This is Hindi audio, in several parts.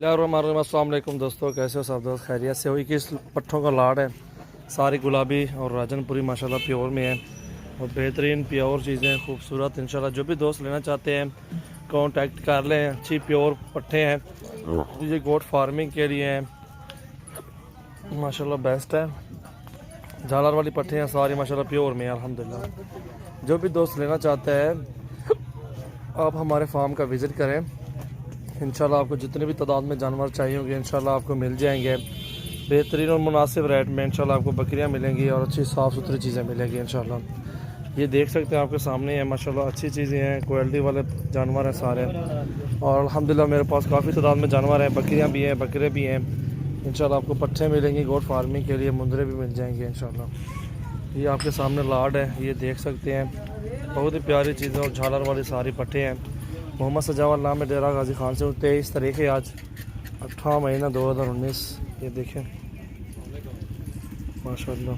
अस्सलाम दोस्तों, कैसे हो सब दोस्त? खैरियत से? हुई कि इस पट्ठों का लाड है, सारी गुलाबी और राजनपुरी माशाल्लाह प्योर में है और बेहतरीन प्योर चीज़ें खूबसूरत। इंशाल्लाह जो भी दोस्त लेना चाहते हैं कांटेक्ट कर लें। अच्छी प्योर पट्ठे हैं, ये गोट फार्मिंग के लिए हैं, माशाल्लाह बेस्ट है। झालर वाली पट्ठे हैं सारी माशाल्लाह प्योर में है अल्हम्दुलिल्लाह। जो भी दोस्त लेना चाहता है आप हमारे फार्म का विज़िट करें। इंशाल्लाह आपको जितने भी तादाद में जानवर चाहिए होंगे इंशाल्लाह आपको मिल जाएंगे बेहतरीन और मुनासिब रेट में। इंशाल्लाह आपको बकरियां मिलेंगी और अच्छी साफ़ सुथरी चीज़ें मिलेंगी इंशाल्लाह। ये देख सकते हैं आपके सामने है, माशाल्लाह अच्छी चीज़ें हैं, क्वालिटी वाले जानवर हैं सारे। और अल्हम्दुलिल्लाह मेरे पास काफ़ी तादाद में जानवर हैं, बकरियाँ भी हैं, बकरे भी हैं। इंशाल्लाह आपको पट्ठे मिलेंगी गोट फार्मिंग के लिए, मुंदरे भी मिल जाएंगे इंशाल्लाह। ये आपके सामने लाड है, ये देख सकते हैं, बहुत ही प्यारी चीज़ें और झालर वाली सारी पट्ठे हैं। मोहम्मद सजावल नाम है, डेरा गाजी खान से। 23 तारीख है आज, 18 महीना 2019। ये देखें माशाल्लाह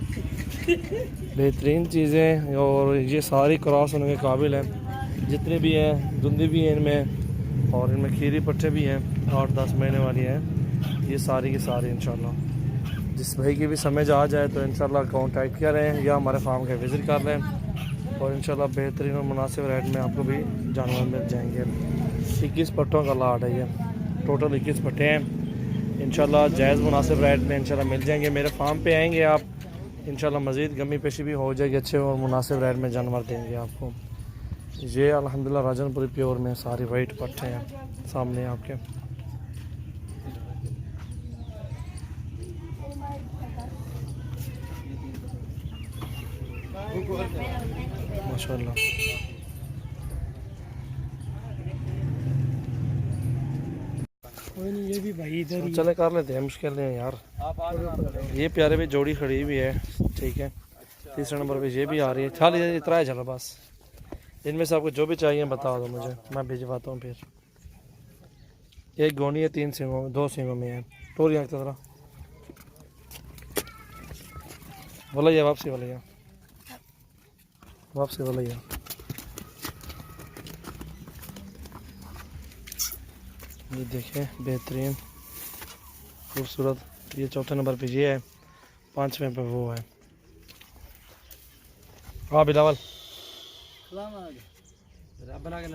बेहतरीन चीज़ें और ये सारी क्रॉस होने के काबिल हैं। जितने भी हैं धुंधी भी हैं इनमें और इनमें खीरी पट्टे भी हैं 8-10 महीने वाली हैं। ये सारी की सारी इंशाल्लाह जिस भाई की भी समझ आ जाए तो इंशाल्लाह कांटेक्ट करें या हमारे फार्म का विज़िट कर लें और इंशाल्लाह बेहतरीन और मुनासिब रेट में आपको भी जानवर मिल जाएंगे। 21 पट्टों का लाट है, ये टोटल 21 पट्टे हैं। इंशाल्लाह जायज़ मुनासिब रेट में इंशाल्लाह मिल जाएंगे। मेरे फार्म पे आएंगे आप इंशाल्लाह मज़ीद गमी पेशी भी हो जाएगी, अच्छे और मुनासिब रेट में जानवर देंगे आपको। ये अल्हम्दुलिल्लाह राजनपुरी प्योर में सारी वाइट पट्टे हैं सामने आपके। माशाल्लाह ये भी भाई इधर ही चले कर लेते हैं, मुश्किल नहीं है यार। ये प्यारे भी जोड़ी खड़ी हुई है, ठीक है। तीसरे नंबर पे ये भी आ रही है। खाली इतना है, चलो बस। इनमें से आपको जो भी चाहिए बता दो मुझे, मैं भिजवाता हूँ फिर। एक गोनी है 3 सींगों में, 2 सींगों में है। टोरी आँख तरह भैया वापसी भैया वापसी भैया। ये देखें बेहतरीन खूबसूरत। ये चौथे नंबर पे ये है, 5वें पे वो है। हाँ बिलावल बना के